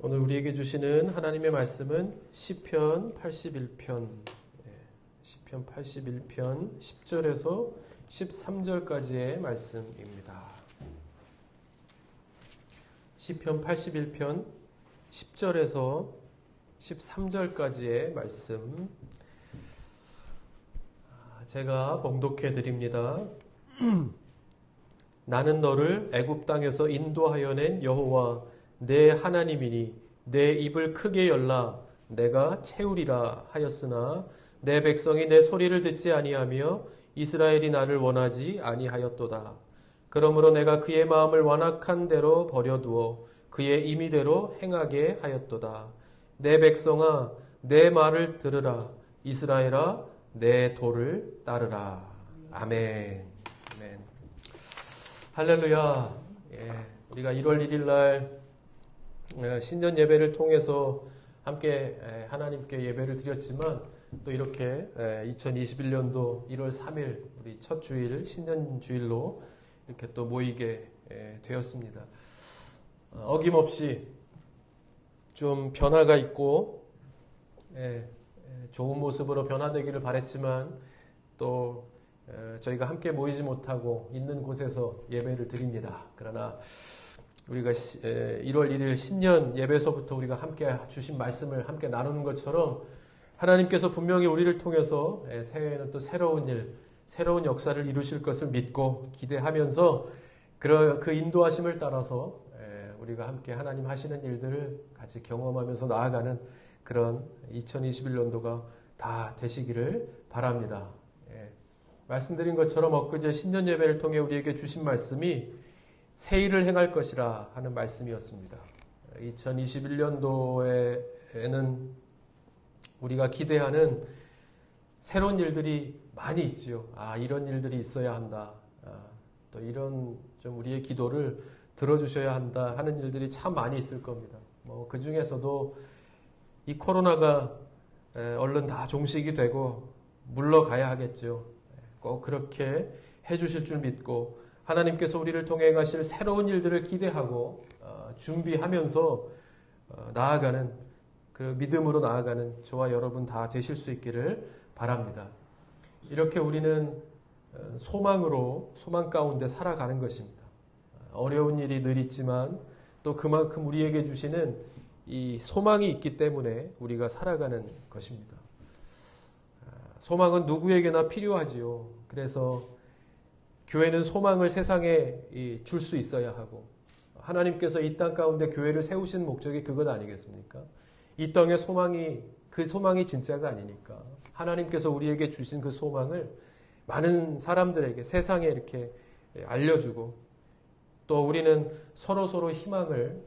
오늘 우리에게 주시는 하나님의 말씀은 시편 81편, 시편 81편 10절에서 13절까지의 말씀입니다. 시편 81편 10절에서 13절까지의 말씀 제가 봉독해 드립니다. 나는 너를 애굽 땅에서 인도하여 낸 여호와 내 하나님이니 내 입을 크게 열라 내가 채우리라 하였으나 내 백성이 내 소리를 듣지 아니하며 이스라엘이 나를 원하지 아니하였도다. 그러므로 내가 그의 마음을 완악한 대로 버려두어 그의 임의대로 행하게 하였도다. 내 백성아 내 말을 들으라. 이스라엘아 내 도를 따르라. 아멘. 아멘. 할렐루야. 우리가 1월 1일 날 신년 예배를 통해서 함께 하나님께 예배를 드렸지만 또 이렇게 2021년도 1월 3일 우리 첫 주일 신년 주일로 이렇게 또 모이게 되었습니다. 어김없이 좀 변화가 있고 좋은 모습으로 변화되기를 바랬지만 또 저희가 함께 모이지 못하고 있는 곳에서 예배를 드립니다. 그러나 우리가 1월 1일 신년 예배서부터 우리가 함께 주신 말씀을 함께 나누는 것처럼 하나님께서 분명히 우리를 통해서 새해에는 또 새로운 일, 새로운 역사를 이루실 것을 믿고 기대하면서 그 인도하심을 따라서 우리가 함께 하나님 하시는 일들을 같이 경험하면서 나아가는 그런 2021년도가 다 되시기를 바랍니다. 말씀드린 것처럼 엊그제 신년 예배를 통해 우리에게 주신 말씀이 새 일을 행할 것이라 하는 말씀이었습니다. 2021년도에는 우리가 기대하는 새로운 일들이 많이 있지요. 이런 일들이 있어야 한다. 또 이런 좀 우리의 기도를 들어주셔야 한다 하는 일들이 참 많이 있을 겁니다. 그 중에서도 이 코로나가 얼른 다 종식이 되고 물러가야 하겠죠. 꼭 그렇게 해주실 줄 믿고 하나님께서 우리를 통해 가실 새로운 일들을 기대하고 준비하면서 나아가는 그 믿음으로 나아가는 저와 여러분 다 되실 수 있기를 바랍니다. 이렇게 우리는 소망 가운데 살아가는 것입니다. 어려운 일이 늘 있지만 또 그만큼 우리에게 주시는 이 소망이 있기 때문에 우리가 살아가는 것입니다. 소망은 누구에게나 필요하지요. 그래서 교회는 소망을 세상에 줄 수 있어야 하고 하나님께서 이 땅 가운데 교회를 세우신 목적이 그것 아니겠습니까? 이 땅의 소망이 그 소망이 진짜가 아니니까 하나님께서 우리에게 주신 그 소망을 많은 사람들에게 세상에 이렇게 알려주고 또 우리는 서로 희망을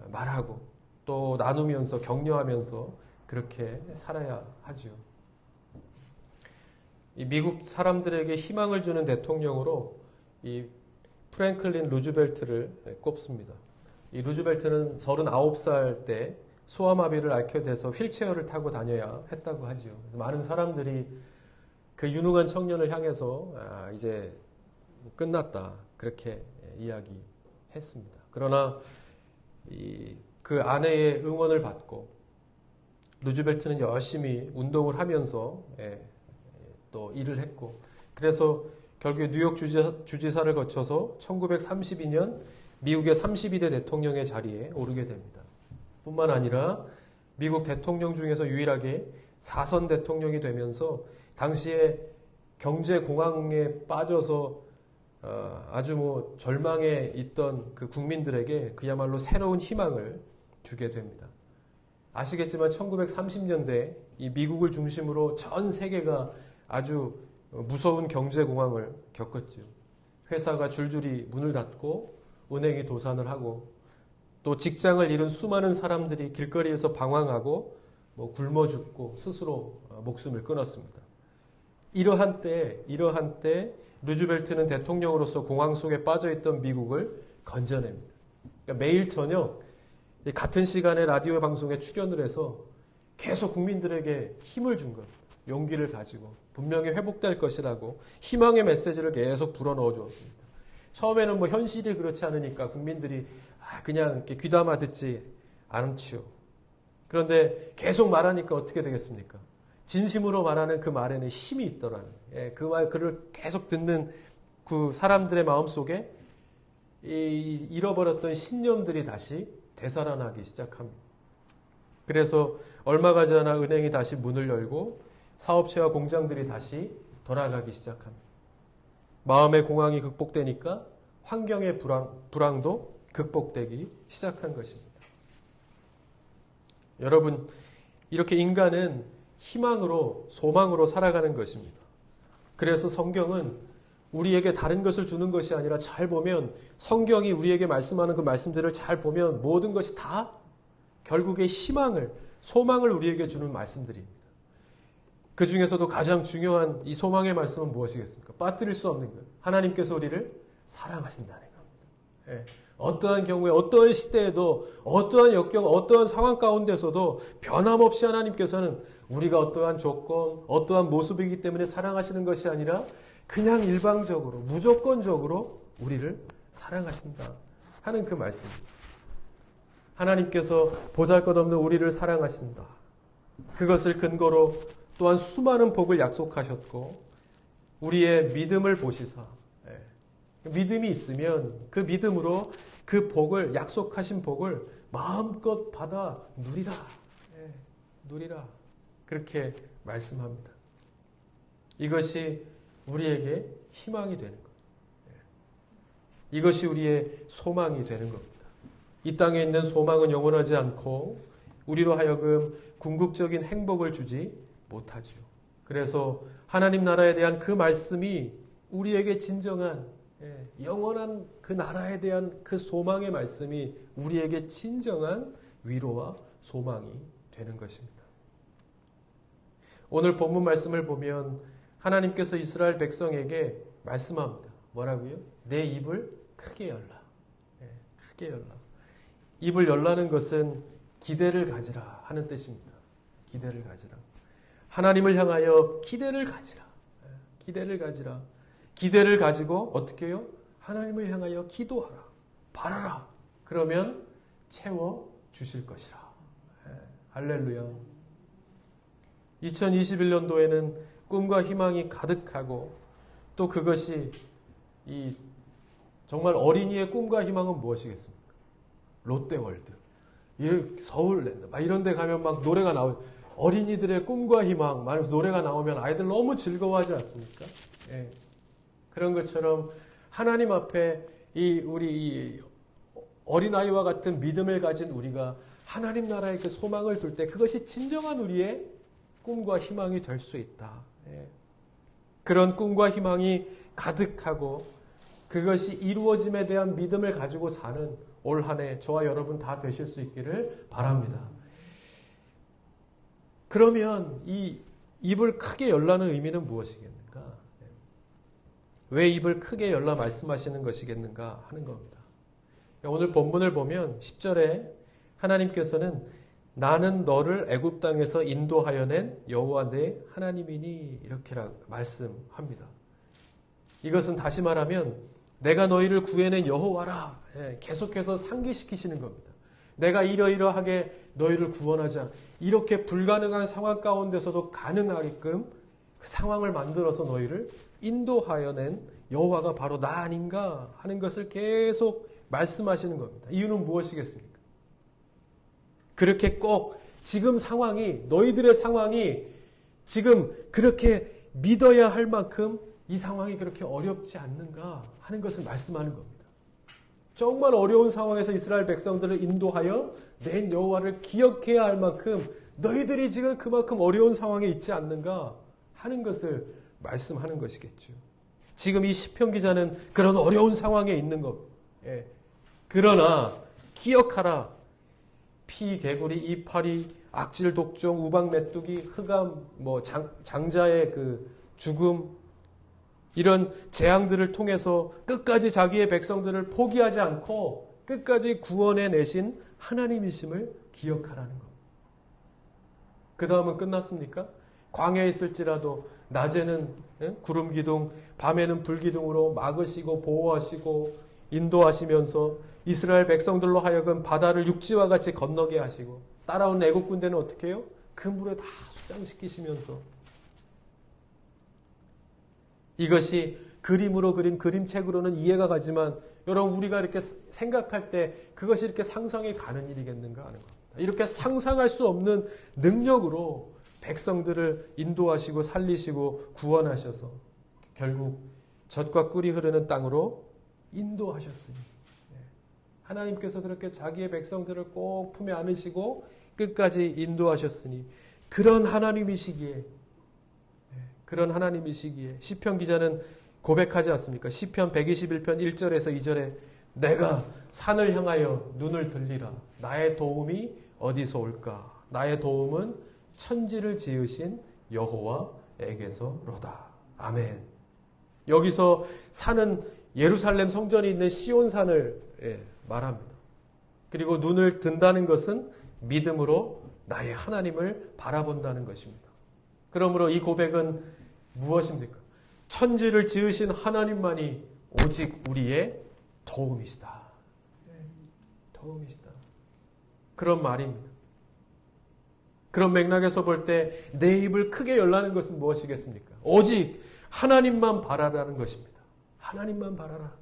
말하고 또 나누면서 격려하면서 그렇게 살아야 하죠. 이 미국 사람들에게 희망을 주는 대통령으로 이 프랭클린 루즈벨트를 꼽습니다. 이 루즈벨트는 39살 때 소아마비를 앓게 돼서 휠체어를 타고 다녀야 했다고 하죠. 많은 사람들이 그 유능한 청년을 향해서 이제 끝났다 그렇게 이야기했습니다. 그러나 그 아내의 응원을 받고 루즈벨트는 열심히 운동을 하면서 또 일을 했고 그래서 결국에 뉴욕 주지사를 거쳐서 1932년 미국의 32대 대통령의 자리에 오르게 됩니다. 뿐만 아니라 미국 대통령 중에서 유일하게 4선 대통령이 되면서 당시에 경제공황에 빠져서 아주 절망에 있던 그 국민들에게 그야말로 새로운 희망을 주게 됩니다. 아시겠지만 1930년대 이 미국을 중심으로 전 세계가 아주 무서운 경제공황을 겪었죠. 회사가 줄줄이 문을 닫고 은행이 도산을 하고 또 직장을 잃은 수많은 사람들이 길거리에서 방황하고 굶어 죽고 스스로 목숨을 끊었습니다. 이러한 때 루즈벨트는 대통령으로서 공황 속에 빠져있던 미국을 건져냅니다. 그러니까 매일 저녁 같은 시간에 라디오 방송에 출연을 해서 계속 국민들에게 힘을 준 겁니다. 용기를 가지고 분명히 회복될 것이라고 희망의 메시지를 계속 불어넣어 주었습니다. 처음에는 현실이 그렇지 않으니까 국민들이 그냥 이렇게 귀담아 듣지 않지요. 그런데 계속 말하니까 어떻게 되겠습니까? 진심으로 말하는 그 말에는 힘이 있더라는. 그 말을 계속 듣는 그 사람들의 마음속에 잃어버렸던 신념들이 다시 되살아나기 시작합니다. 그래서 얼마 가지 않아 은행이 다시 문을 열고 사업체와 공장들이 다시 돌아가기 시작합니다. 마음의 공황이 극복되니까 환경의 불황도 극복되기 시작한 것입니다. 여러분, 이렇게 인간은 희망으로, 소망으로 살아가는 것입니다. 그래서 성경은 우리에게 다른 것을 주는 것이 아니라 잘 보면 성경이 우리에게 말씀하는 그 말씀들을 잘 보면 모든 것이 다 결국에 희망을, 소망을 우리에게 주는 말씀들입니다. 그 중에서도 가장 중요한 이 소망의 말씀은 무엇이겠습니까? 빠뜨릴 수 없는 것. 하나님께서 우리를 사랑하신다는 겁니다. 어떠한 경우에, 어떠한 시대에도, 어떠한 역경, 어떠한 상황 가운데서도 변함없이 하나님께서는 우리가 어떠한 조건, 어떠한 모습이기 때문에 사랑하시는 것이 아니라 그냥 일방적으로, 무조건적으로 우리를 사랑하신다 하는 그 말씀입니다. 하나님께서 보잘것없는 우리를 사랑하신다. 그것을 근거로 또한 수많은 복을 약속하셨고 우리의 믿음을 보시사 믿음이 있으면 그 믿음으로 그 복을, 약속하신 복을 마음껏 받아 누리라. 누리라. 그렇게 말씀합니다. 이것이 우리에게 희망이 되는 것. 이것이 우리의 소망이 되는 겁니다. 이 땅에 있는 소망은 영원하지 않고 우리로 하여금 궁극적인 행복을 주지 못하지요. 그래서 하나님 나라에 대한 그 말씀이 우리에게 진정한 영원한 그 나라에 대한 그 소망의 말씀이 우리에게 진정한 위로와 소망이 되는 것입니다. 오늘 본문 말씀을 보면 하나님께서 이스라엘 백성에게 말씀합니다. 뭐라고요? 내 입을 크게 열라. 크게 열라. 입을 열라는 것은 기대를 가지라 하는 뜻입니다. 기대를 가지라. 하나님을 향하여 기대를 가지라. 기대를 가지라. 기대를 가지고 어떻게 해요? 하나님을 향하여 기도하라. 바라라. 그러면 채워 주실 것이라. 할렐루야. 2021년도에는 꿈과 희망이 가득하고 또 그것이 정말 어린이의 꿈과 희망은 무엇이겠습니까? 롯데월드, 서울랜드 막 이런 데 가면 막 노래가 나오죠. 어린이들의 꿈과 희망 말하면서 노래가 나오면 아이들 너무 즐거워하지 않습니까? 그런 것처럼 하나님 앞에 우리 어린아이와 같은 믿음을 가진 우리가 하나님 나라의 그 소망을 둘 때 그것이 진정한 우리의 꿈과 희망이 될 수 있다. 그런 꿈과 희망이 가득하고 그것이 이루어짐에 대한 믿음을 가지고 사는 올 한 해 저와 여러분 다 되실 수 있기를 바랍니다. 그러면 이 입을 크게 열라는 의미는 무엇이겠는가? 왜 입을 크게 열라 말씀하시는 것이겠는가 하는 겁니다. 오늘 본문을 보면 10절에 하나님께서는 나는 너를 애굽 땅에서 인도하여 낸 여호와 내 하나님이니 이렇게 말씀합니다. 이것은 다시 말하면 내가 너희를 구해낸 여호와라. 계속해서 상기시키시는 겁니다. 내가 이러이러하게 너희를 구원하지 않아. 이렇게 불가능한 상황 가운데서도 가능하게끔 그 상황을 만들어서 너희를 인도하여 낸 여호와가 바로 나 아닌가 하는 것을 계속 말씀하시는 겁니다. 이유는 무엇이겠습니까? 그렇게 꼭 지금 상황이, 너희들의 상황이 지금 그렇게 믿어야 할 만큼 이 상황이 그렇게 어렵지 않는가 하는 것을 말씀하는 겁니다. 정말 어려운 상황에서 이스라엘 백성들을 인도하여 낸 여호와를 기억해야 할 만큼 너희들이 지금 그만큼 어려운 상황에 있지 않는가 하는 것을 말씀하는 것이겠죠. 지금 이 시편 기자는 그런 어려운 상황에 있는 것. 그러나 기억하라. 피, 개구리, 이파리, 악질, 독종, 우박, 메뚜기, 흑암, 장자의 그 죽음 이런 재앙들을 통해서 끝까지 자기의 백성들을 포기하지 않고 끝까지 구원해 내신 하나님이심을 기억하라는 것. 그 다음은 끝났습니까? 광야에 있을지라도 낮에는 구름 기둥, 밤에는 불 기둥으로 막으시고 보호하시고 인도하시면서 이스라엘 백성들로 하여금 바다를 육지와 같이 건너게 하시고 따라온 애국 군대는 어떻게 해요? 그 물에 다 수장시키시면서 이것이 그림으로 그린 그림책으로는 이해가 가지만 여러분 우리가 이렇게 생각할 때 그것이 이렇게 상상이 가는 일이겠는가 하는 겁니다. 이렇게 상상할 수 없는 능력으로 백성들을 인도하시고 살리시고 구원하셔서 결국 젖과 꿀이 흐르는 땅으로 인도하셨으니 하나님께서 그렇게 자기의 백성들을 꼭 품에 안으시고 끝까지 인도하셨으니 그런 하나님이시기에 시편 기자는 고백하지 않습니까? 시편 121편 1절에서 2절에 내가 산을 향하여 눈을 들리라. 나의 도움이 어디서 올까? 나의 도움은 천지를 지으신 여호와에게서로다. 아멘. 여기서 산은 예루살렘 성전이 있는 시온산을 말합니다. 그리고 눈을 든다는 것은 믿음으로 나의 하나님을 바라본다는 것입니다. 그러므로 이 고백은 무엇입니까? 천지를 지으신 하나님만이 오직 우리의 도움이시다. 도움이시다. 그런 말입니다. 그런 맥락에서 볼 때 내 입을 크게 열라는 것은 무엇이겠습니까? 오직 하나님만 바라라는 것입니다. 하나님만 바라라.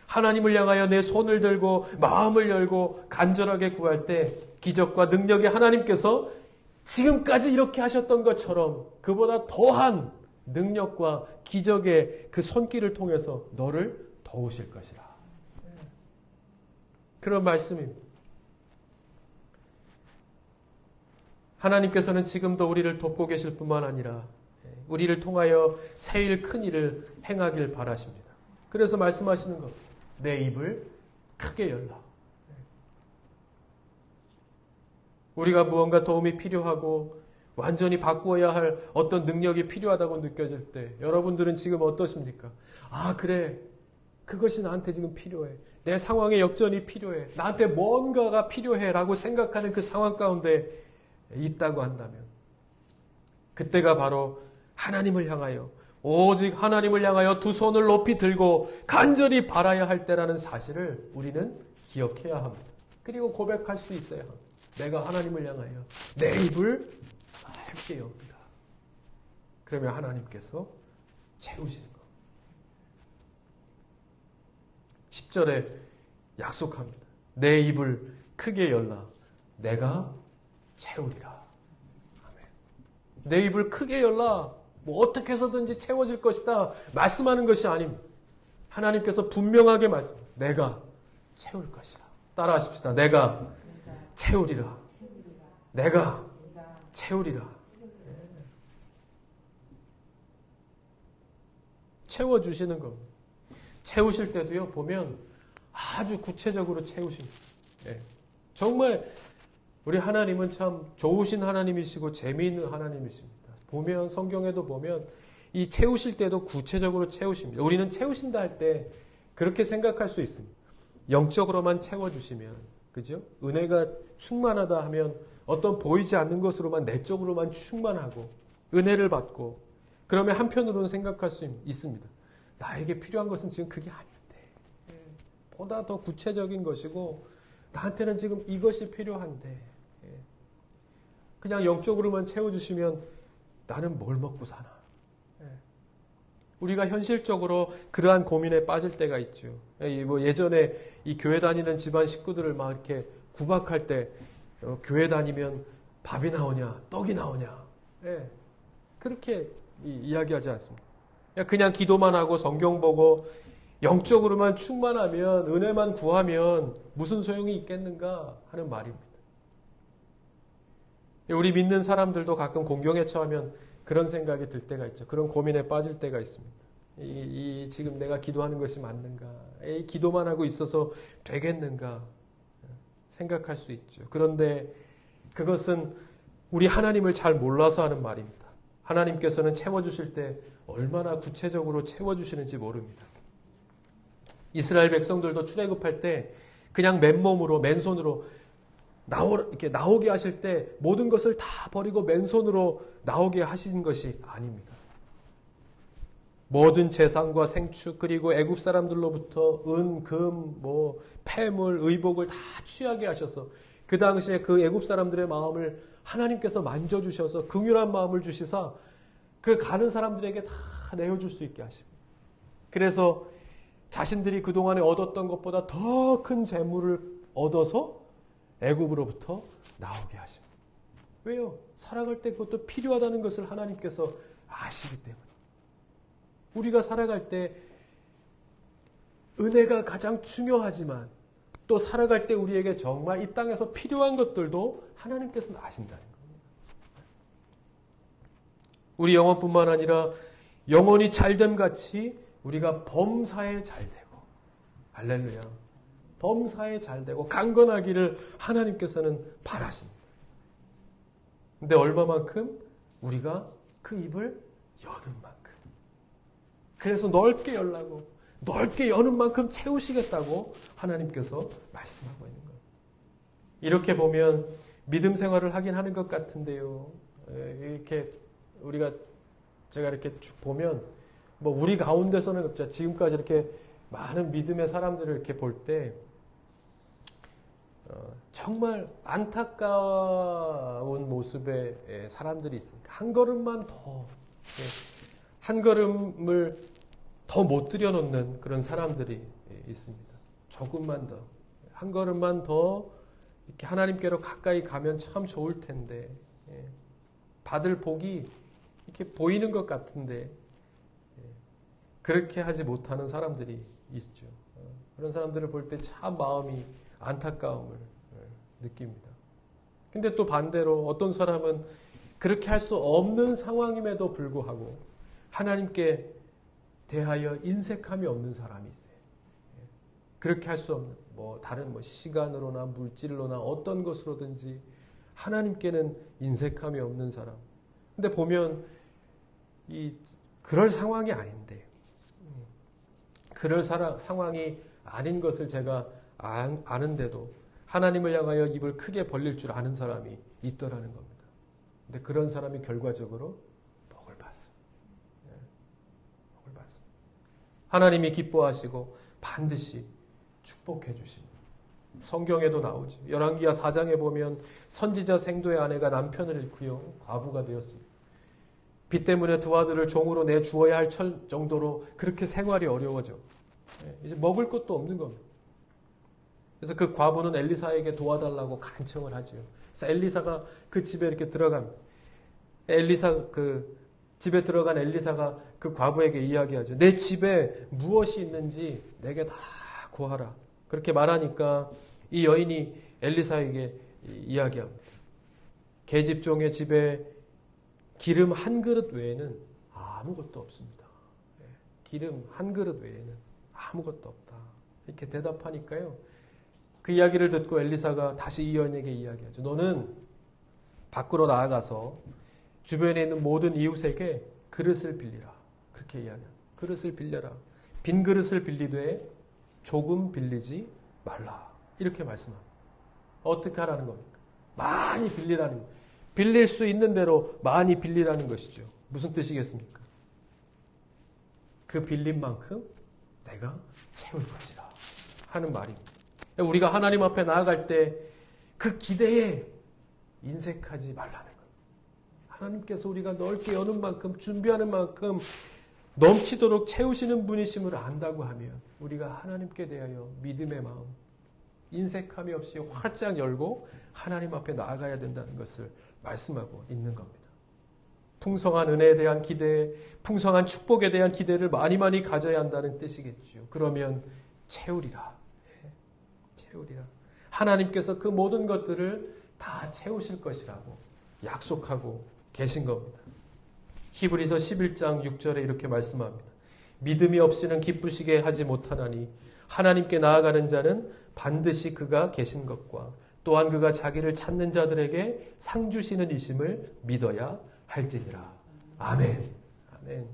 하나님을 향하여 내 손을 들고 마음을 열고 간절하게 구할 때 기적과 능력의 하나님께서 지금까지 이렇게 하셨던 것처럼 그보다 더한 능력과 기적의 그 손길을 통해서 너를 도우실 것이라. 그런 말씀입니다. 하나님께서는 지금도 우리를 돕고 계실 뿐만 아니라 우리를 통하여 새일 큰 일을 행하길 바라십니다. 그래서 말씀하시는 것, 내 입을 크게 열라. 우리가 무언가 도움이 필요하고 완전히 바꾸어야 할 어떤 능력이 필요하다고 느껴질 때 여러분들은 지금 어떠십니까? 아 그래, 그것이 나한테 지금 필요해. 내 상황에 역전이 필요해. 나한테 뭔가가 필요해 라고 생각하는 그 상황 가운데 있다고 한다면 그때가 바로 하나님을 향하여 오직 하나님을 향하여 두 손을 높이 들고 간절히 바라야 할 때라는 사실을 우리는 기억해야 합니다. 그리고 고백할 수 있어야 합니다. 내가 하나님을 향하여 내 입을 밝게 엽니다. 그러면 하나님께서 채우시는 것. 10절에 약속합니다. 내 입을 크게 열라. 내가 채우리라. 아멘. 내 입을 크게 열라. 뭐 어떻게 해서든지 채워질 것이다. 말씀하는 것이 아닙니다. 하나님께서 분명하게 말씀합니다. 내가 채울 것이라. 따라하십시다. 내가 채우리라. 내가 채우리라. 채워주시는 겁니다. 채우실 때도요, 보면 아주 구체적으로 채우십니다. 네. 정말 우리 하나님은 참 좋으신 하나님이시고 재미있는 하나님이십니다. 보면 성경에도 보면 이 채우실 때도 구체적으로 채우십니다. 우리는 채우신다 할 때 그렇게 생각할 수 있습니다. 영적으로만 채워주시면, 그죠? 은혜가 충만하다 하면 어떤 보이지 않는 것으로만 내적으로만 충만하고 은혜를 받고 그러면 한편으로는 생각할 수 있습니다. 나에게 필요한 것은 지금 그게 아닌데 보다 더 구체적인 것이고 나한테는 지금 이것이 필요한데 그냥 영적으로만 채워주시면 나는 뭘 먹고 사나. 우리가 현실적으로 그러한 고민에 빠질 때가 있죠. 뭐 예전에 이 교회 다니는 집안 식구들을 막 이렇게 구박할 때 교회 다니면 밥이 나오냐 떡이 나오냐 그렇게 이야기하지 않습니다. 그냥 기도만 하고 성경 보고 영적으로만 충만하면 은혜만 구하면 무슨 소용이 있겠는가 하는 말입니다. 우리 믿는 사람들도 가끔 공경에 처하면 그런 생각이 들 때가 있죠. 그런 고민에 빠질 때가 있습니다. 지금 내가 기도하는 것이 맞는가? 기도만 하고 있어서 되겠는가? 생각할 수 있죠. 그런데 그것은 우리 하나님을 잘 몰라서 하는 말입니다. 하나님께서는 채워주실 때 얼마나 구체적으로 채워주시는지 모릅니다. 이스라엘 백성들도 출애굽할 때 그냥 맨몸으로 맨손으로 이렇게 나오게 하실 때 모든 것을 다 버리고 맨손으로 나오게 하신 것이 아닙니다. 모든 재산과 생축 그리고 애굽 사람들로부터 은, 금, 폐물, 의복을 다 취하게 하셔서 그 당시에 그 애굽 사람들의 마음을 하나님께서 만져주셔서 긍휼한 마음을 주시사 그 가는 사람들에게 다 내어줄 수 있게 하시고 그래서 자신들이 그동안에 얻었던 것보다 더 큰 재물을 얻어서 애굽으로부터 나오게 하십니다. 왜요? 살아갈 때 그것도 필요하다는 것을 하나님께서 아시기 때문에. 우리가 살아갈 때 은혜가 가장 중요하지만 또 살아갈 때 우리에게 정말 이 땅에서 필요한 것들도 하나님께서는 아신다는 겁니다. 우리 영혼뿐만 아니라 영혼이 잘됨 같이 우리가 범사에 잘되고 할렐루야. 범사에 잘되고 강건하기를 하나님께서는 바라십니다. 근데 얼마만큼? 우리가 그 입을 여는 만큼. 그래서 넓게 열라고 넓게 여는 만큼 채우시겠다고 하나님께서 말씀하고 있는 거예요. 이렇게 보면 믿음 생활을 하긴 하는 것 같은데요. 이렇게 제가 이렇게 쭉 보면 우리 가운데서는 지금까지 이렇게 많은 믿음의 사람들을 이렇게 볼 때 정말 안타까운 모습의 사람들이 있습니다. 한 걸음만 더, 한 걸음을 더 못 들여놓는 그런 사람들이 있습니다. 조금만 더, 한 걸음만 더 이렇게 하나님께로 가까이 가면 참 좋을 텐데, 받을 복이 이렇게 보이는 것 같은데, 그렇게 하지 못하는 사람들이 있죠. 그런 사람들을 볼 때 참 마음이 안타까움을 느낍니다. 근데 또 반대로 어떤 사람은 그렇게 할 수 없는 상황임에도 불구하고 하나님께 대하여 인색함이 없는 사람이 있어요. 그렇게 할 수 없는 다른 시간으로나 물질로나 어떤 것으로든지 하나님께는 인색함이 없는 사람. 근데 보면 그럴 상황이 아닌데 그럴 상황이 아닌 것을 제가 아는데도 하나님을 향하여 입을 크게 벌릴 줄 아는 사람이 있더라는 겁니다. 근데 그런 사람이 결과적으로 복을 받습니다. 복을 받습니다. 하나님이 기뻐하시고 반드시 축복해 주십니다. 성경에도 나오죠. 열왕기하 4장에 보면 선지자 생도의 아내가 남편을 잃고요. 과부가 되었습니다. 빚 때문에 두 아들을 종으로 내주어야 할 정도로 그렇게 생활이 어려워져. 이제 먹을 것도 없는 겁니다. 그래서 그 과부는 엘리사에게 도와달라고 간청을 하죠. 그래서 엘리사가 그 집에 이렇게 들어갑니다. 집에 들어간 엘리사가 그 과부에게 이야기하죠. 내 집에 무엇이 있는지 내게 다 구하라. 그렇게 말하니까 이 여인이 엘리사에게 이야기합니다. 계집종의 집에 기름 한 그릇 외에는 아무것도 없습니다. 기름 한 그릇 외에는 아무것도 없다. 이렇게 대답하니까요. 그 이야기를 듣고 엘리사가 다시 이 여인에게 이야기하죠. 너는 밖으로 나아가서 주변에 있는 모든 이웃에게 그릇을 빌리라. 그렇게 이야기합니다. 그릇을 빌려라. 빈 그릇을 빌리되 조금 빌리지 말라. 이렇게 말씀합니다. 어떻게 하라는 겁니까? 많이 빌리라는 겁니다. 빌릴 수 있는 대로 많이 빌리라는 것이죠. 무슨 뜻이겠습니까? 그 빌린 만큼 내가 채울 것이다 하는 말입니다. 우리가 하나님 앞에 나아갈 때 그 기대에 인색하지 말라는 거예요. 하나님께서 우리가 넓게 여는 만큼 준비하는 만큼 넘치도록 채우시는 분이심을 안다고 하면 우리가 하나님께 대하여 믿음의 마음, 인색함이 없이 활짝 열고 하나님 앞에 나아가야 된다는 것을 말씀하고 있는 겁니다. 풍성한 은혜에 대한 기대, 풍성한 축복에 대한 기대를 많이 가져야 한다는 뜻이겠죠. 그러면 채우리라. 채우리라. 하나님께서 그 모든 것들을 다 채우실 것이라고 약속하고 계신 겁니다. 히브리서 11장 6절에 이렇게 말씀합니다. 믿음이 없이는 기쁘시게 하지 못하나니 하나님께 나아가는 자는 반드시 그가 계신 것과 또한 그가 자기를 찾는 자들에게 상 주시는 이심을 믿어야 할지니라. 아멘. 아멘.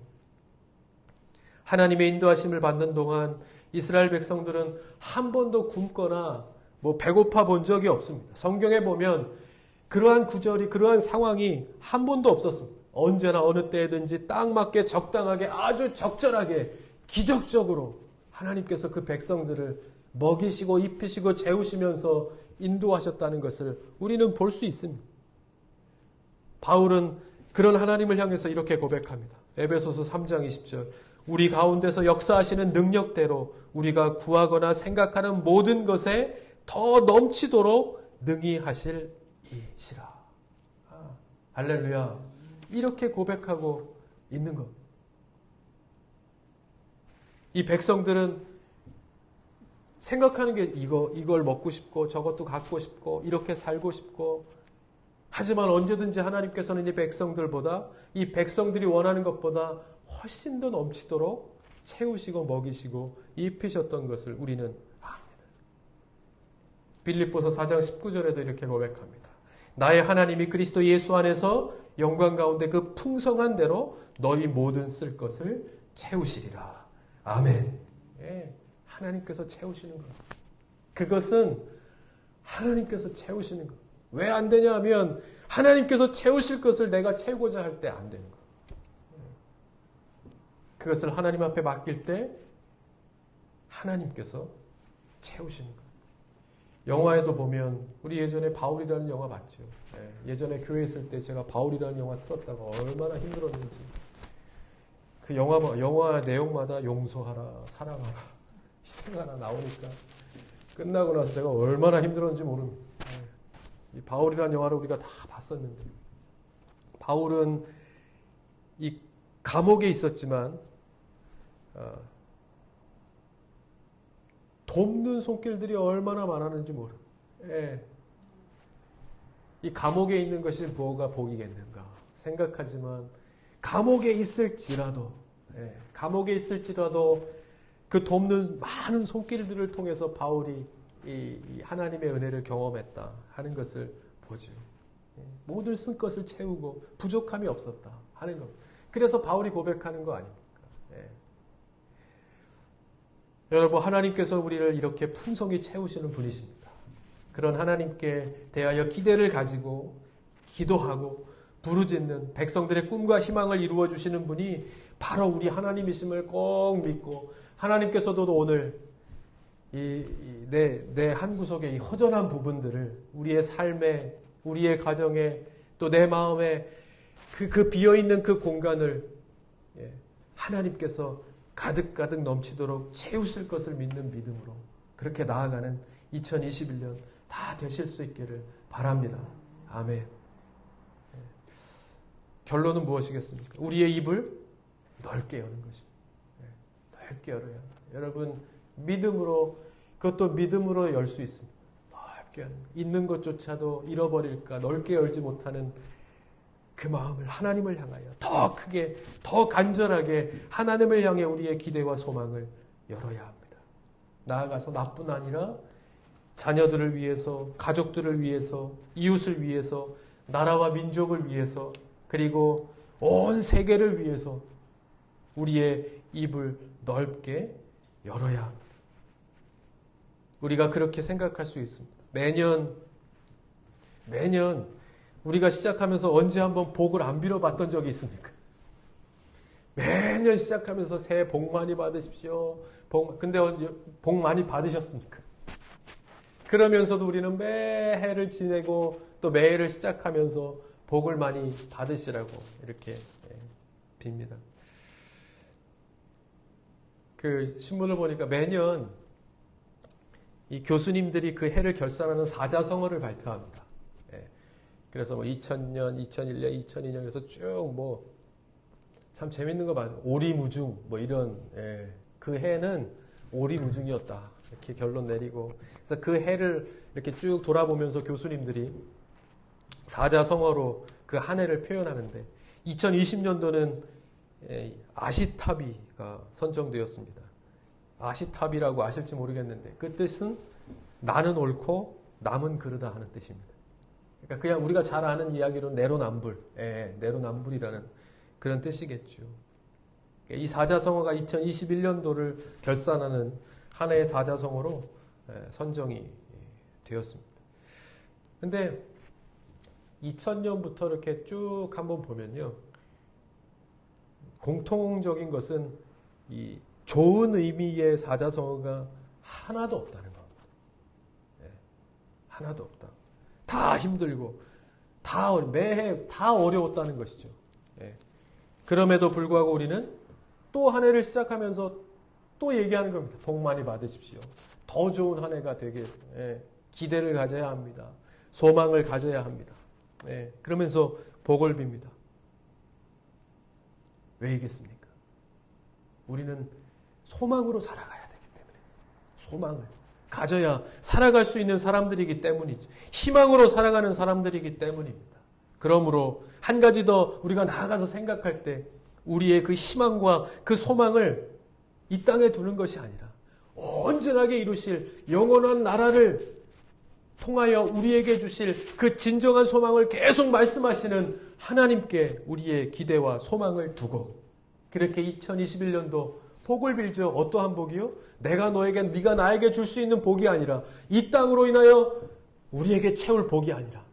하나님의 인도하심을 받는 동안 이스라엘 백성들은 한 번도 굶거나 배고파 본 적이 없습니다. 성경에 보면 그러한 구절이, 그러한 상황이 한 번도 없었습니다. 언제나 어느 때든지 딱 맞게 적당하게 아주 적절하게 기적적으로 하나님께서 그 백성들을 먹이시고 입히시고 재우시면서 인도하셨다는 것을 우리는 볼 수 있습니다. 바울은 그런 하나님을 향해서 이렇게 고백합니다. 에베소서 3장 20절 우리 가운데서 역사하시는 능력대로 우리가 구하거나 생각하는 모든 것에 더 넘치도록 능히 하실 이시라. 할렐루야. 이렇게 고백하고 있는 것. 이 백성들은 생각하는 게 이걸 먹고 싶고 저것도 갖고 싶고 이렇게 살고 싶고 하지만 언제든지 하나님께서는 이 백성들보다 이 백성들이 원하는 것보다 훨씬 더 넘치도록 채우시고 먹이시고 입히셨던 것을 우리는 압니다. 빌립보서 4장 19절에도 이렇게 고백합니다. 나의 하나님이 그리스도 예수 안에서 영광 가운데 그 풍성한 대로 너희 모든 쓸 것을 채우시리라. 아멘. 예, 하나님께서 채우시는 것. 그것은 하나님께서 채우시는 것. 왜 안 되냐 하면 하나님께서 채우실 것을 내가 채우고자 할 때 안 되는 것. 그것을 하나님 앞에 맡길 때 하나님께서 채우시는 것. 영화에도 보면 우리 예전에 바울이라는 영화 봤죠. 예전에 교회에 있을 때 제가 바울이라는 영화 틀었다가 얼마나 힘들었는지. 그 영화 내용마다 용서하라, 사랑하라, 희생하라 나오니까 끝나고 나서 제가 얼마나 힘들었는지 모릅니다. 이 바울이라는 영화를 우리가 다 봤었는데 바울은 이 감옥에 있었지만 돕는 손길들이 얼마나 많았는지 모릅니다. 예. 이 감옥에 있는 것이 뭐가 복이겠는가 생각하지만 감옥에 있을지라도 그 돕는 많은 손길들을 통해서 바울이 이 하나님의 은혜를 경험했다 하는 것을 보죠. 모든 쓴 것을 채우고 부족함이 없었다 하는 것. 그래서 바울이 고백하는 거 아닙니까? 여러분 하나님께서 우리를 이렇게 풍성히 채우시는 분이십니다. 그런 하나님께 대하여 기대를 가지고 기도하고 부르짖는 백성들의 꿈과 희망을 이루어 주시는 분이 바로 우리 하나님이심을 꼭 믿고 하나님께서도 오늘 내 한 구석의 이 허전한 부분들을 우리의 삶에 우리의 가정에 또 내 마음에 그 비어있는 그 공간을 하나님께서 가득가득 넘치도록 채우실 것을 믿는 믿음으로 그렇게 나아가는 2021년 다 되실 수 있기를 바랍니다. 아멘. 결론은 무엇이겠습니까? 우리의 입을 넓게 여는 것입니다. 넓게 열어야 합니다. 여러분 믿음으로 그것도 믿음으로 열 수 있습니다. 넓게 여는 것. 있는 것조차도 잃어버릴까 넓게 열지 못하는 그 마음을 하나님을 향하여 더 크게 더 간절하게 하나님을 향해 우리의 기대와 소망을 열어야 합니다. 나아가서 나뿐 아니라 자녀들을 위해서 가족들을 위해서 이웃을 위해서 나라와 민족을 위해서 그리고 온 세계를 위해서 우리의 입을 넓게 열어야 합니다. 우리가 그렇게 생각할 수 있습니다. 매년 우리가 시작하면서 언제 한번 복을 안 빌어봤던 적이 있습니까? 매년 시작하면서 새해 복 많이 받으십시오. 근데 복 많이 받으셨습니까? 그러면서도 우리는 매해를 지내고 또 매해를 시작하면서 복을 많이 받으시라고 이렇게 빕니다. 그 신문을 보니까 매년 이 교수님들이 그 해를 결산하는 사자성어를 발표합니다. 그래서 뭐 2000년, 2001년, 2002년에서 쭉 참 재밌는 거 봐요. 오리무중 이런 그 해는 오리무중이었다 이렇게 결론 내리고 그래서 그 해를 이렇게 쭉 돌아보면서 교수님들이 사자성어로 그 한 해를 표현하는데 2020년도는 아시타비가 선정되었습니다. 아시타비라고 아실지 모르겠는데 그 뜻은 나는 옳고 남은 그르다 하는 뜻입니다. 그러니까 그냥 우리가 잘 아는 이야기로 내로남불, 내로남불이라는 그런 뜻이겠죠. 이 사자성어가 2021년도를 결산하는 한 해의 사자성어로 선정이 되었습니다. 근데 2000년부터 이렇게 쭉 한번 보면요. 공통적인 것은 이 좋은 의미의 사자성어가 하나도 없다는 겁니다. 하나도 없다. 다 힘들고 매해 다 어려웠다는 것이죠. 그럼에도 불구하고 우리는 또 한 해를 시작하면서 또 얘기하는 겁니다. 복 많이 받으십시오. 더 좋은 한 해가 되길 기대를 가져야 합니다. 소망을 가져야 합니다. 그러면서 복을 빕니다. 왜이겠습니까? 우리는 소망으로 살아가야 되기 때문에 소망을 가져야 살아갈 수 있는 사람들이기 때문이죠. 희망으로 살아가는 사람들이기 때문입니다. 그러므로 한 가지 더 우리가 나아가서 생각할 때 우리의 그 희망과 그 소망을 이 땅에 두는 것이 아니라 온전하게 이루실 영원한 나라를 통하여 우리에게 주실 그 진정한 소망을 계속 말씀하시는 하나님께 우리의 기대와 소망을 두고 그렇게 2021년도 복을 빌죠. 어떠한 복이요? 네가 나에게 줄 수 있는 복이 아니라 이 땅으로 인하여 우리에게 채울 복이 아니라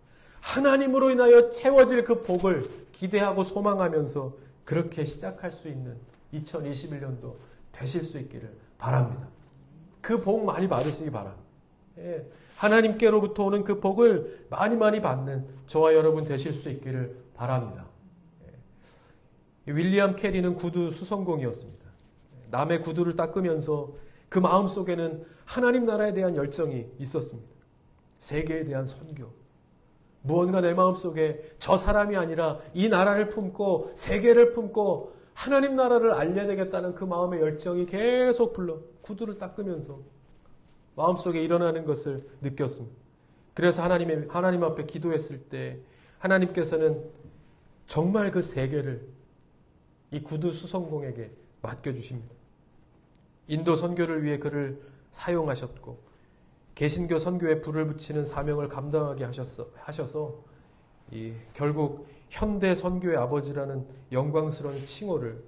하나님으로 인하여 채워질 그 복을 기대하고 소망하면서 그렇게 시작할 수 있는 2021년도 되실 수 있기를 바랍니다. 그 복 많이 받으시기 바랍니다. 하나님께로부터 오는 그 복을 많이 받는 저와 여러분 되실 수 있기를 바랍니다. 윌리엄 캐리는 구두 수성공이었습니다. 남의 구두를 닦으면서 그 마음속에는 하나님 나라에 대한 열정이 있었습니다. 세계에 대한 선교. 무언가 내 마음속에 저 사람이 아니라 이 나라를 품고 세계를 품고 하나님 나라를 알려야 되겠다는 그 마음의 열정이 계속 구두를 닦으면서 마음속에 일어나는 것을 느꼈습니다. 그래서 하나님 앞에 기도했을 때 하나님께서는 정말 그 세계를 이 구두 수성공에게 맡겨주십니다. 인도 선교를 위해 그를 사용하셨고 개신교 선교에 불을 붙이는 사명을 감당하게 하셔서 결국 현대 선교의 아버지라는 영광스러운 칭호를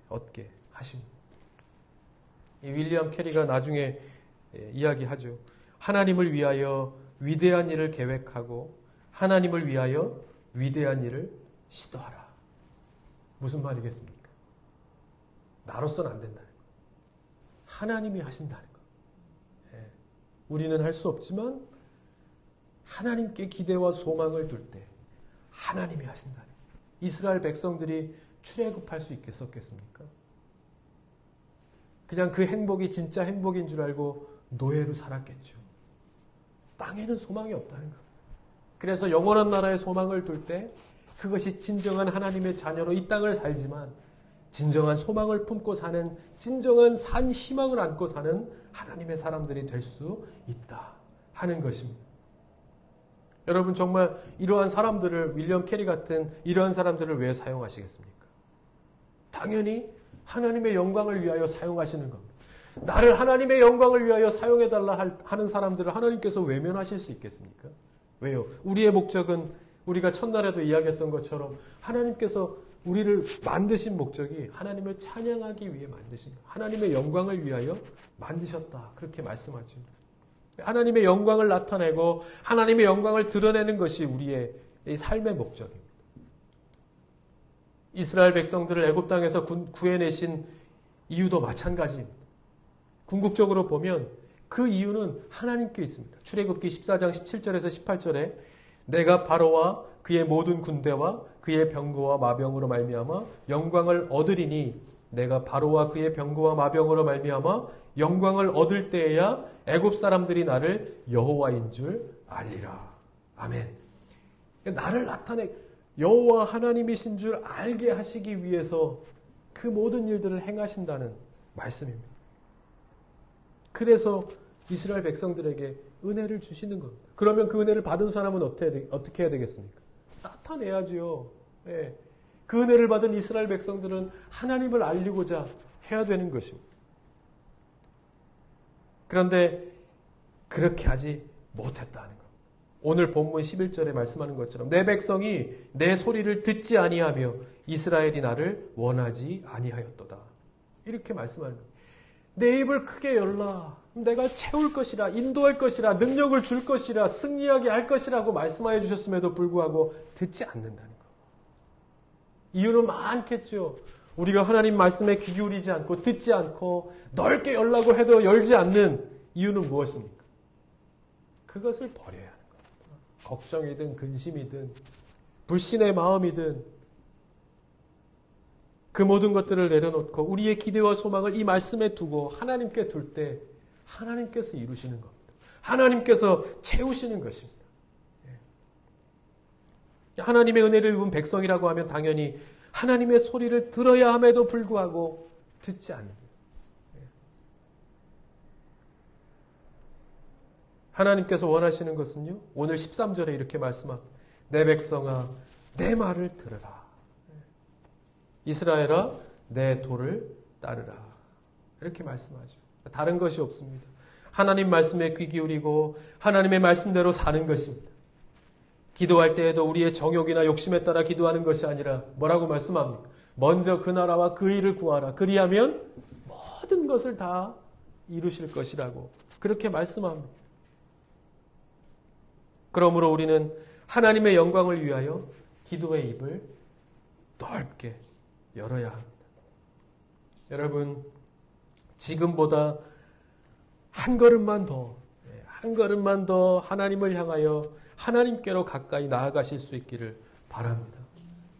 얻게 하십니다. 이 윌리엄 캐리가 나중에 이야기하죠. 하나님을 위하여 위대한 일을 계획하고 하나님을 위하여 위대한 일을 시도하라. 무슨 말이겠습니까? 나로서는 안 된다는 거. 하나님이 하신다는 거. 우리는 할 수 없지만 하나님께 기대와 소망을 둘 때 하나님이 하신다는 거. 이스라엘 백성들이 출애굽할 수 있겠습니까? 그냥 그 행복이 진짜 행복인 줄 알고 노예로 살았겠죠. 땅에는 소망이 없다는 거. 그래서 영원한 나라의 소망을 둘 때 그것이 진정한 하나님의 자녀로 이 땅을 살지만 진정한 소망을 품고 사는 진정한 산 희망을 안고 사는 하나님의 사람들이 될 수 있다 하는 것입니다. 여러분 정말 이러한 사람들을 윌리엄 캐리 같은 이러한 사람들을 왜 사용하시겠습니까? 당연히 하나님의 영광을 위하여 사용하시는 겁니다. 나를 하나님의 영광을 위하여 사용해달라 하는 사람들을 하나님께서 외면하실 수 있겠습니까? 왜요? 우리의 목적은 우리가 첫날에도 이야기했던 것처럼 하나님께서 우리를 만드신 목적이 하나님을 찬양하기 위해 만드신 거예요. 하나님의 영광을 위하여 만드셨다. 그렇게 말씀하죠. 하나님의 영광을 나타내고 하나님의 영광을 드러내는 것이 우리의 이 삶의 목적입니다. 이스라엘 백성들을 애굽 땅에서 구해내신 이유도 마찬가지입니다. 궁극적으로 보면 그 이유는 하나님께 있습니다. 출애굽기 14장 17절에서 18절에 내가 바로와 그의 모든 군대와 그의 병거와 마병으로 말미암아 영광을 얻으리니 내가 바로와 그의 병거와 마병으로 말미암아 영광을 얻을 때에야 애굽 사람들이 나를 여호와인 줄 알리라. 아멘. 나를 여호와 하나님이신 줄 알게 하시기 위해서 그 모든 일들을 행하신다는 말씀입니다. 그래서 이스라엘 백성들에게 은혜를 주시는 겁니다. 그러면 그 은혜를 받은 사람은 어떻게 해야 되겠습니까? 나타내야지요. 예. 그 은혜를 받은 이스라엘 백성들은 하나님을 알리고자 해야 되는 것입니다. 그런데 그렇게 하지 못했다는 것. 오늘 본문 11절에 말씀하는 것처럼 내 백성이 내 소리를 듣지 아니하며 이스라엘이 나를 원하지 아니하였도다. 이렇게 말씀하는 겁니다. 내 입을 크게 열라. 내가 채울 것이라, 인도할 것이라, 능력을 줄 것이라, 승리하게 할 것이라고 말씀하여 주셨음에도 불구하고 듣지 않는다는 것. 이유는 많겠죠. 우리가 하나님 말씀에 귀 기울이지 않고 듣지 않고 넓게 열라고 해도 열지 않는 이유는 무엇입니까? 그것을 버려야 하는 겁니다. 걱정이든 근심이든 불신의 마음이든 그 모든 것들을 내려놓고 우리의 기대와 소망을 이 말씀에 두고 하나님께 둘 때 하나님께서 이루시는 겁니다. 하나님께서 채우시는 것입니다. 하나님의 은혜를 입은 백성이라고 하면 당연히 하나님의 소리를 들어야 함에도 불구하고 듣지 않는 거예요. 하나님께서 원하시는 것은요, 오늘 13절에 이렇게 말씀합니다. 내 백성아, 내 말을 들으라. 이스라엘아, 내 도를 따르라. 이렇게 말씀하죠. 다른 것이 없습니다. 하나님 말씀에 귀 기울이고 하나님의 말씀대로 사는 것입니다. 기도할 때에도 우리의 정욕이나 욕심에 따라 기도하는 것이 아니라 뭐라고 말씀합니까? 먼저 그 나라와 그 일을 구하라. 그리하면 모든 것을 다 이루실 것이라고 그렇게 말씀합니다. 그러므로 우리는 하나님의 영광을 위하여 기도의 입을 넓게 열어야 합니다. 여러분, 지금보다 한 걸음만 더 하나님을 향하여 하나님께로 가까이 나아가실 수 있기를 바랍니다.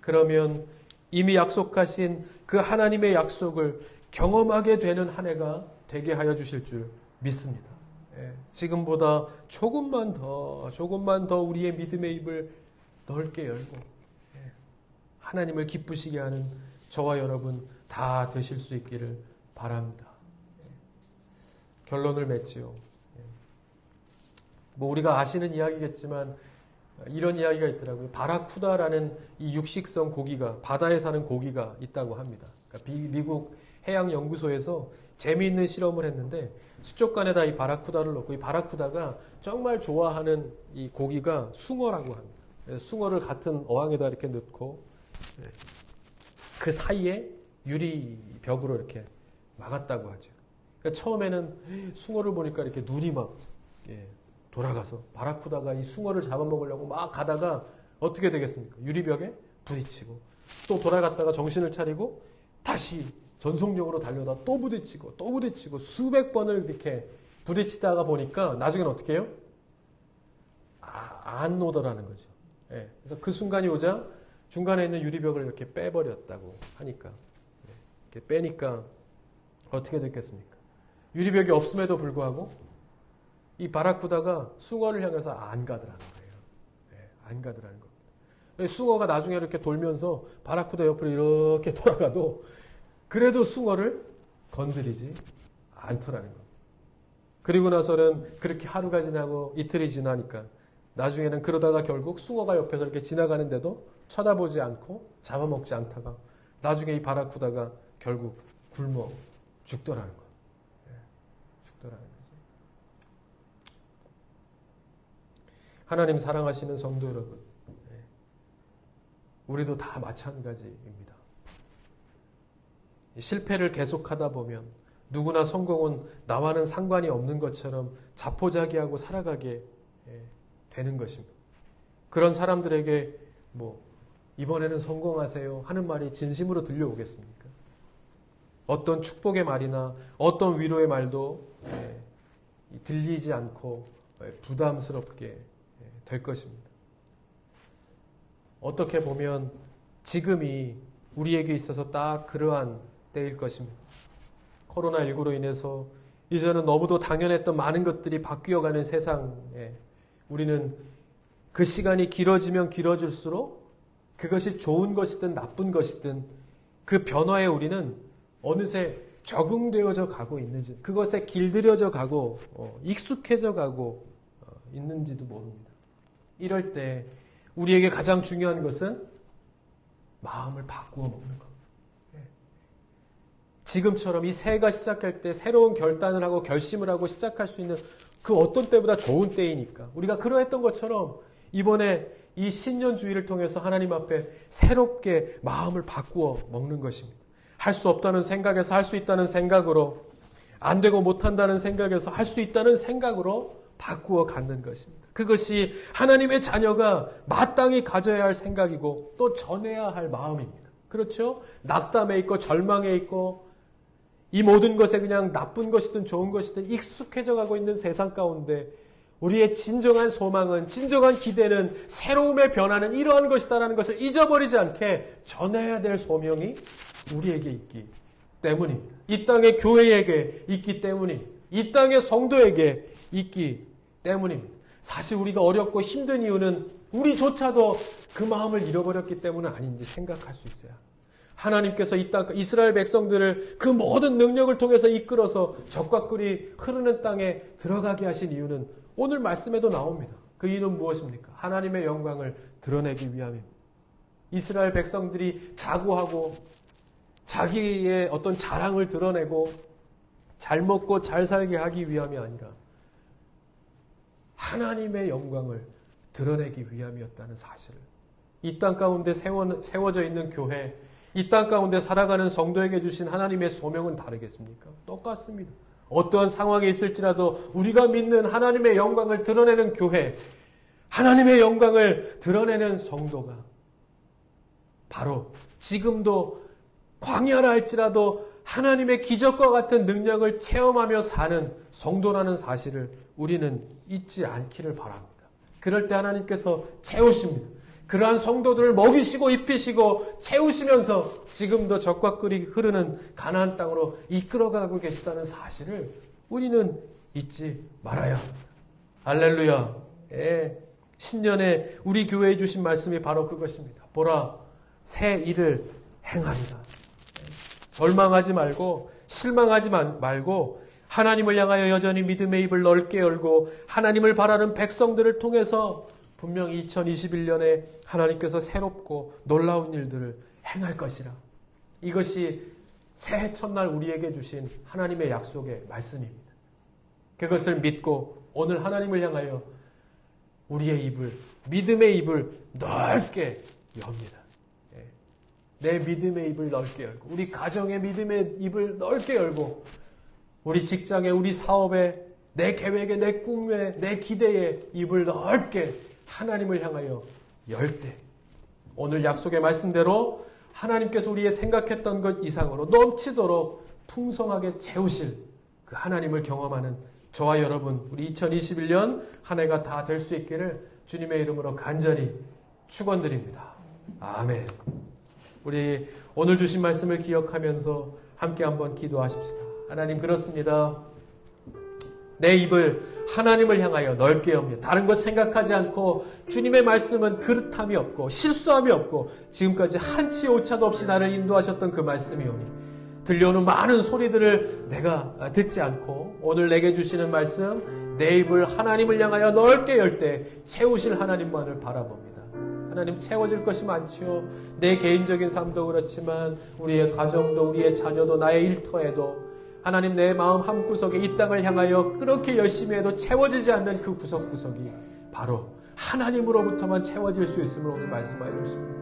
그러면 이미 약속하신 그 하나님의 약속을 경험하게 되는 한 해가 되게 하여 주실 줄 믿습니다. 지금보다 조금만 더 우리의 믿음의 입을 넓게 열고 하나님을 기쁘시게 하는 저와 여러분 다 되실 수 있기를 바랍니다. 결론을 맺지요. 뭐 우리가 아시는 이야기겠지만 이런 이야기가 있더라고요. 바라쿠다라는 이 육식성 고기가, 바다에 사는 고기가 있다고 합니다. 그러니까 미국 해양연구소에서 재미있는 실험을 했는데 수족관에다 이 바라쿠다를 넣고 이 바라쿠다가 정말 좋아하는 이 고기가 숭어라고 합니다. 그래서 숭어를 같은 어항에다 이렇게 넣고 그 사이에 유리벽으로 이렇게 막았다고 하죠. 그러니까 처음에는 숭어를 보니까 이렇게 눈이 막 돌아가서 바라쿠다가 이 숭어를 잡아먹으려고 막 가다가 어떻게 되겠습니까? 유리벽에 부딪히고 또 돌아갔다가 정신을 차리고 다시 전속력으로 달려다 또 부딪히고 수백 번을 이렇게 부딪히다가 보니까 나중에는 어떻게 해요? 안 오더라는 거죠. 그래서 그 순간이 오자 중간에 있는 유리벽을 이렇게 빼버렸다고 하니까 이렇게 빼니까 어떻게 됐겠습니까? 유리벽이 없음에도 불구하고 이 바라쿠다가 숭어를 향해서 안 가더라는 거예요. 안 가더라는 겁니다. 숭어가 나중에 이렇게 돌면서 바라쿠다 옆으로 이렇게 돌아가도 그래도 숭어를 건드리지 않더라는 겁니다. 그리고 나서는 그렇게 하루가 지나고 이틀이 지나니까 나중에는 그러다가 결국 숭어가 옆에서 이렇게 지나가는데도 쳐다보지 않고 잡아먹지 않다가 나중에 이 바라쿠다가 결국 굶어 죽더라는 거예요. 죽더라는 거죠. 하나님 사랑하시는 성도 여러분, 우리도 다 마찬가지입니다. 실패를 계속하다 보면 누구나 성공은 나와는 상관이 없는 것처럼 자포자기하고 살아가게 되는 것입니다. 그런 사람들에게 이번에는 성공하세요 하는 말이 진심으로 들려오겠습니까? 어떤 축복의 말이나 어떤 위로의 말도 들리지 않고 부담스럽게 될 것입니다. 어떻게 보면 지금이 우리에게 있어서 딱 그러한 때일 것입니다. 코로나19로 인해서 이제는 너무도 당연했던 많은 것들이 바뀌어가는 세상에 우리는 그 시간이 길어지면 길어질수록 그것이 좋은 것이든 나쁜 것이든 그 변화에 우리는 어느새 적응되어져 가고 있는지, 그것에 길들여져 가고 익숙해져 가고 있는지도 모릅니다. 이럴 때 우리에게 가장 중요한 것은 마음을 바꾸어 먹는 겁니다. 지금처럼 이 새해가 시작할 때 새로운 결단을 하고 결심을 하고 시작할 수 있는 그 어떤 때보다 좋은 때이니까 우리가 그러했던 것처럼 이번에 이 신년 주의를 통해서 하나님 앞에 새롭게 마음을 바꾸어 먹는 것입니다. 할 수 없다는 생각에서 할 수 있다는 생각으로, 안 되고 못한다는 생각에서 할 수 있다는 생각으로 바꾸어 갖는 것입니다. 그것이 하나님의 자녀가 마땅히 가져야 할 생각이고 또 전해야 할 마음입니다. 그렇죠? 낙담에 있고 절망에 있고 이 모든 것에 그냥 나쁜 것이든 좋은 것이든 익숙해져 가고 있는 세상 가운데 우리의 진정한 소망은, 진정한 기대는 새로움의 변화는 이러한 것이다라는 것을 잊어버리지 않게 전해야 될 소명이 우리에게 있기 때문입니다. 이 땅의 교회에게 있기 때문입니다. 이 땅의 성도에게 있기 때문입니다. 사실 우리가 어렵고 힘든 이유는 우리조차도 그 마음을 잃어버렸기 때문은 아닌지 생각할 수 있어요. 하나님께서 이 땅, 이스라엘 백성들을 그 모든 능력을 통해서 이끌어서 적과 꿀이 흐르는 땅에 들어가게 하신 이유는 오늘 말씀에도 나옵니다. 그 이유는 무엇입니까? 하나님의 영광을 드러내기 위함입니다. 이스라엘 백성들이 자고하고 자기의 어떤 자랑을 드러내고 잘 먹고 잘 살게 하기 위함이 아니라 하나님의 영광을 드러내기 위함이었다는 사실을, 이 땅 가운데 세워져 있는 교회, 이 땅 가운데 살아가는 성도에게 주신 하나님의 소명은 다르겠습니까? 똑같습니다. 어떠한 상황이 있을지라도 우리가 믿는 하나님의 영광을 드러내는 교회, 하나님의 영광을 드러내는 성도가 바로 지금도 광야라 할지라도 하나님의 기적과 같은 능력을 체험하며 사는 성도라는 사실을 우리는 잊지 않기를 바랍니다. 그럴 때 하나님께서 채우십니다. 그러한 성도들을 먹이시고 입히시고 채우시면서 지금도 적과 꿀이 흐르는 가나안 땅으로 이끌어가고 계시다는 사실을 우리는 잊지 말아야 합니다. 할렐루야. 신년에 우리 교회에 주신 말씀이 바로 그것입니다. 보라, 새 일을 행하리라. 절망하지 말고 실망하지 말고 하나님을 향하여 여전히 믿음의 입을 넓게 열고 하나님을 바라는 백성들을 통해서 분명히 2021년에 하나님께서 새롭고 놀라운 일들을 행할 것이라. 이것이 새해 첫날 우리에게 주신 하나님의 약속의 말씀입니다. 그것을 믿고 오늘 하나님을 향하여 우리의 입을, 믿음의 입을 넓게 엽니다. 내 믿음의 입을 넓게 열고, 우리 가정의 믿음의 입을 넓게 열고, 우리 직장에, 우리 사업에, 내 계획에, 내 꿈에, 내 기대에 입을 넓게 하나님을 향하여 열 때, 오늘 약속의 말씀대로 하나님께서 우리의 생각했던 것 이상으로 넘치도록 풍성하게 채우실 그 하나님을 경험하는 저와 여러분, 우리 2021년 한 해가 다 될 수 있기를 주님의 이름으로 간절히 축원드립니다. 아멘. 우리 오늘 주신 말씀을 기억하면서 함께 한번 기도하십시다. 하나님, 그렇습니다. 내 입을 하나님을 향하여 넓게 엽니다. 다른 것 생각하지 않고 주님의 말씀은 그릇함이 없고 실수함이 없고 지금까지 한치 오차도 없이 나를 인도하셨던 그 말씀이오니 들려오는 많은 소리들을 내가 듣지 않고 오늘 내게 주시는 말씀, 내 입을 하나님을 향하여 넓게 열 때 채우실 하나님만을 바라봅니다. 하나님, 채워질 것이 많지요. 내 개인적인 삶도 그렇지만 우리의 가정도, 우리의 자녀도, 나의 일터에도 하나님, 내 마음 한구석에 이 땅을 향하여 그렇게 열심히 해도 채워지지 않는 그 구석구석이 바로 하나님으로부터만 채워질 수 있음을 오늘 말씀하여 주십니다.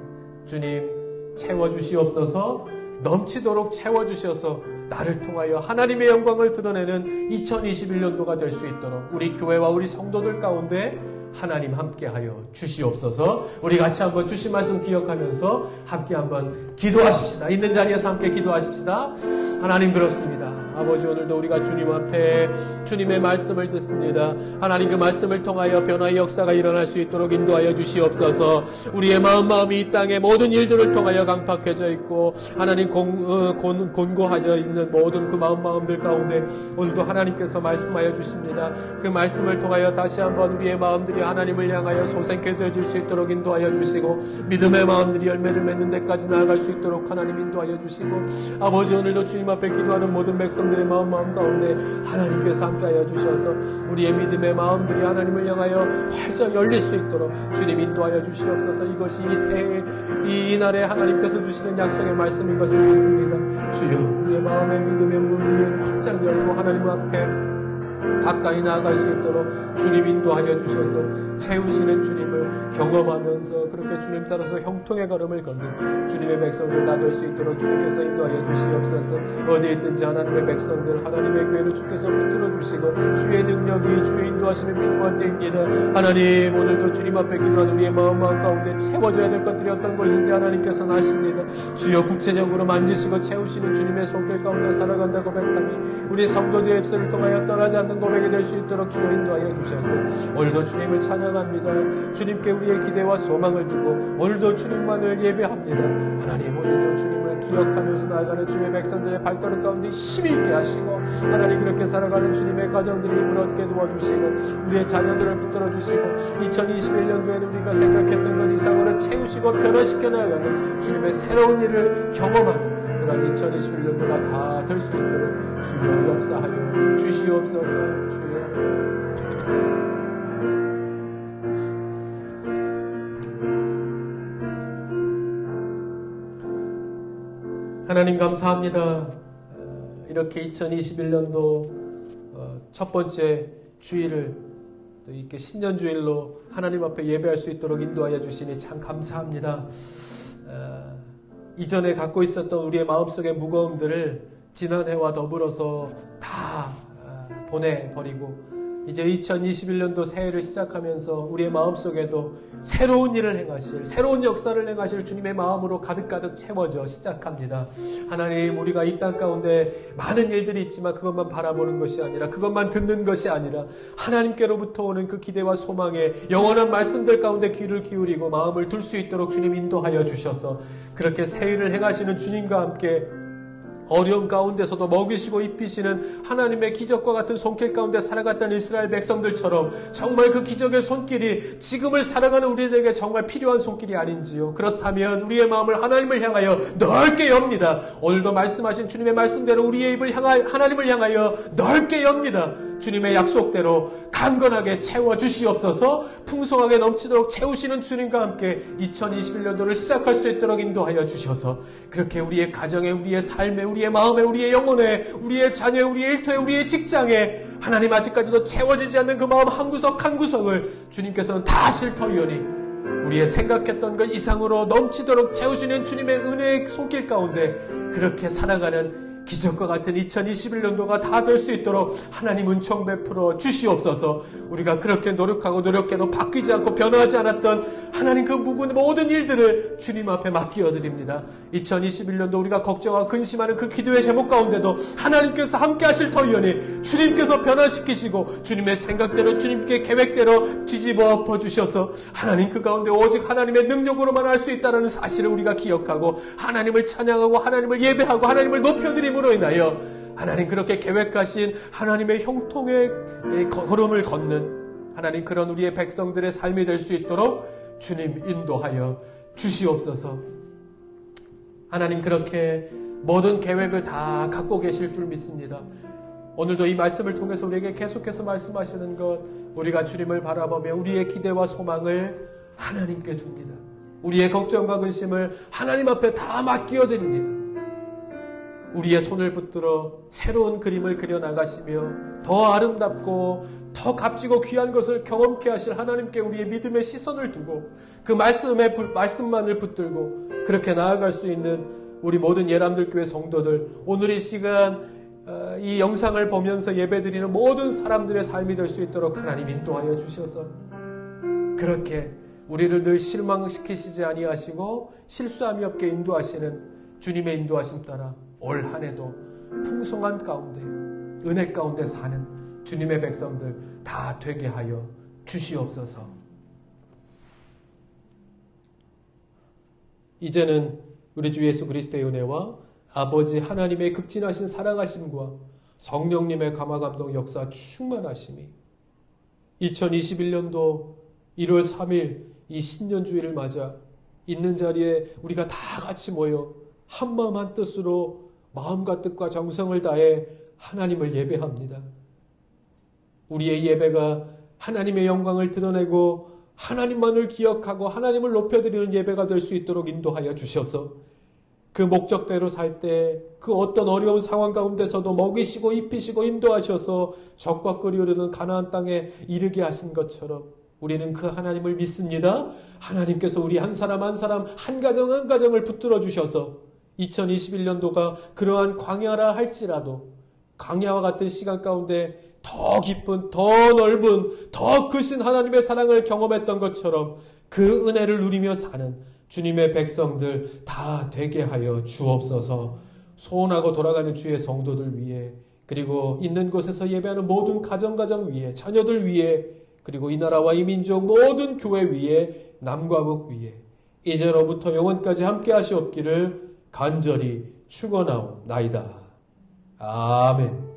주님, 채워주시옵소서. 넘치도록 채워주셔서 나를 통하여 하나님의 영광을 드러내는 2021년도가 될 수 있도록 우리 교회와 우리 성도들 가운데 하나님 함께하여 주시옵소서. 우리 같이 한번 주신 말씀 기억하면서 함께 한번 기도하십시다. 있는 자리에서 함께 기도하십시다. 하나님, 그렇습니다. 아버지, 오늘도 우리가 주님 앞에 주님의 말씀을 듣습니다. 하나님, 그 말씀을 통하여 변화의 역사가 일어날 수 있도록 인도하여 주시옵소서. 우리의 마음이 이 땅의 모든 일들을 통하여 강팍해져 있고 하나님 곤고하져 있는 모든 그 마음들 가운데 오늘도 하나님께서 말씀하여 주십니다. 그 말씀을 통하여 다시 한번 우리의 마음들이 하나님을 향하여 소생케 되어질 수 있도록 인도하여 주시고 믿음의 마음들이 열매를 맺는 데까지 나아갈 수 있도록 하나님 인도하여 주시고 아버지, 오늘도 주님 앞에 기도하는 모든 백성들의 마음 가운데 하나님께서 함께하여 주셔서 우리의 믿음의 마음들이 하나님을 향하여 활짝 열릴 수 있도록 주님 인도하여 주시옵소서. 이것이 이 새해 이 날에 하나님께서 주시는 약속의 말씀인 것을 믿습니다. 주여, 우리의 마음의 믿음의 문을 활짝 열고 하나님 앞에 가까이 나아갈 수 있도록 주님 인도하여 주셔서 채우시는 주님을 경험하면서 그렇게 주님 따라서 형통의 걸음을 걷는 주님의 백성들 다 될 수 있도록 주님께서 인도하여 주시옵소서. 어디에 있든지 하나님의 백성들, 하나님의 교회를 주께서 붙들어 주시고 주의 능력이, 주의 인도하심 인도하심이 필요한 때입니다. 하나님, 오늘도 주님 앞에 기도하는 우리의 마음 가운데 채워져야 될 것들이 어떤 것인지 하나님께서는 아십니다. 주여 구체적으로 만지시고 채우시는 주님의 손길 가운데 살아간다 고백함이 우리 성도들의 입술을 통하여 떠나지 않는 고백이 될 수 있도록 주여 인도하여 주셔서 오늘도 주님을 찬양합니다. 주님께 우리의 기대와 소망을 두고 오늘도 주님만을 예배합니다. 하나님, 오늘도 주님을 기억하면서 나아가는 주의 백성들의 발걸음 가운데 힘이 있게 하시고 하나님, 그렇게 살아가는 주님의 가정들이 힘을 얻게 도와주시고 우리의 자녀들을 붙들어 주시고 2021년도에는 우리가 생각했던 것 이상으로 채우시고 변화시켜 나아가는 주님의 새로운 일을 경험하는 그런 2021년도가 다 될 수 있도록 주여 역사하여 주시옵소서. 주여 하나님 감사합니다. 이렇게 2021년도 첫 번째 주일을 또 이렇게 신년주일로 하나님 앞에 예배할 수 있도록 인도하여 주시니 참 감사합니다. 이전에 갖고 있었던 우리의 마음속의 무거움들을 지난해와 더불어서 다 보내버리고 이제 2021년도 새해를 시작하면서 우리의 마음속에도 새로운 일을 행하실, 새로운 역사를 행하실 주님의 마음으로 가득가득 채워져 시작합니다. 하나님, 우리가 이 땅 가운데 많은 일들이 있지만 그것만 바라보는 것이 아니라, 그것만 듣는 것이 아니라 하나님께로부터 오는 그 기대와 소망에 영원한 말씀들 가운데 귀를 기울이고 마음을 둘 수 있도록 주님 인도하여 주셔서 그렇게 새해를 행하시는 주님과 함께 어려움 가운데서도 먹이시고 입히시는 하나님의 기적과 같은 손길 가운데 살아갔던 이스라엘 백성들처럼 정말 그 기적의 손길이 지금을 살아가는 우리들에게 정말 필요한 손길이 아닌지요. 그렇다면 우리의 마음을 하나님을 향하여 넓게 엽니다. 오늘도 말씀하신 주님의 말씀대로 우리의 입을 하나님을 향하여 넓게 엽니다. 주님의 약속대로 강건하게 채워주시옵소서. 풍성하게 넘치도록 채우시는 주님과 함께 2021년도를 시작할 수 있도록 인도하여 주셔서 그렇게 우리의 가정에, 우리의 삶에, 우리의 마음에, 우리의 영혼에, 우리의 자녀에, 우리의 일터에, 우리의 직장에 하나님 아직까지도 채워지지 않는 그 마음 한 구석 한 구석을 주님께서는 다 실터이오니 우리의 생각했던 것 이상으로 넘치도록 채우시는 주님의 은혜의 손길 가운데 그렇게 살아가는 기적과 같은 2021년도가 다 될 수 있도록 하나님 은총 베풀어 주시옵소서. 우리가 그렇게 노력하고 노력해도 바뀌지 않고 변화하지 않았던 하나님 그 모든 일들을 주님 앞에 맡겨드립니다. 2021년도 우리가 걱정하고 근심하는 그 기도의 제목 가운데도 하나님께서 함께 하실 터이오니 주님께서 변화시키시고 주님의 생각대로 주님께 계획대로 뒤집어 엎어주셔서 하나님 그 가운데 오직 하나님의 능력으로만 할 수 있다는 사실을 우리가 기억하고 하나님을 찬양하고 하나님을 예배하고 하나님을 높여드림으로 인하여 하나님 그렇게 계획하신 하나님의 형통의 걸음을 걷는 하나님 그런 우리의 백성들의 삶이 될 수 있도록 주님 인도하여 주시옵소서. 하나님 그렇게 모든 계획을 다 갖고 계실 줄 믿습니다. 오늘도 이 말씀을 통해서 우리에게 계속해서 말씀하시는 것, 우리가 주님을 바라보며 우리의 기대와 소망을 하나님께 둡니다. 우리의 걱정과 근심을 하나님 앞에 다 맡겨드립니다. 우리의 손을 붙들어 새로운 그림을 그려나가시며 더 아름답고 더 값지고 귀한 것을 경험케 하실 하나님께 우리의 믿음의 시선을 두고 그 말씀만을 붙들고 그렇게 나아갈 수 있는 우리 모든 예람들교회 성도들, 오늘 이 시간 이 영상을 보면서 예배드리는 모든 사람들의 삶이 될 수 있도록 하나님 인도하여 주셔서 그렇게 우리를 늘 실망시키시지 아니하시고 실수함이 없게 인도하시는 주님의 인도하심 따라 올 한 해도 풍성한 가운데 은혜 가운데 사는 주님의 백성들 다 되게 하여 주시옵소서. 이제는 우리 주 예수 그리스도의 은혜와 아버지 하나님의 극진하신 사랑하심과 성령님의 감화감동 역사 충만하심이 2021년도 1월 3일 이 신년주일을 맞아 있는 자리에 우리가 다 같이 모여 한마음 한뜻으로 마음과 뜻과 정성을 다해 하나님을 예배합니다. 우리의 예배가 하나님의 영광을 드러내고 하나님만을 기억하고 하나님을 높여드리는 예배가 될 수 있도록 인도하여 주셔서 그 목적대로 살 때 그 어떤 어려운 상황 가운데서도 먹이시고 입히시고 인도하셔서 적과 끓이 흐르는 가나안 땅에 이르게 하신 것처럼 우리는 그 하나님을 믿습니다. 하나님께서 우리 한 사람 한 사람 한 가정 한 가정을 붙들어 주셔서 2021년도가 그러한 광야라 할지라도 광야와 같은 시간 가운데 더 깊은, 더 넓은, 더 크신 하나님의 사랑을 경험했던 것처럼 그 은혜를 누리며 사는 주님의 백성들 다 되게 하여 주옵소서. 소원하고 돌아가는 주의 성도들 위해, 그리고 있는 곳에서 예배하는 모든 가정 위에, 자녀들 위에, 그리고 이 나라와 이 민족 모든 교회 위에, 남과 북 위에 이제로부터 영원까지 함께 하시옵기를 간절히 축원하옵나이다. 아멘.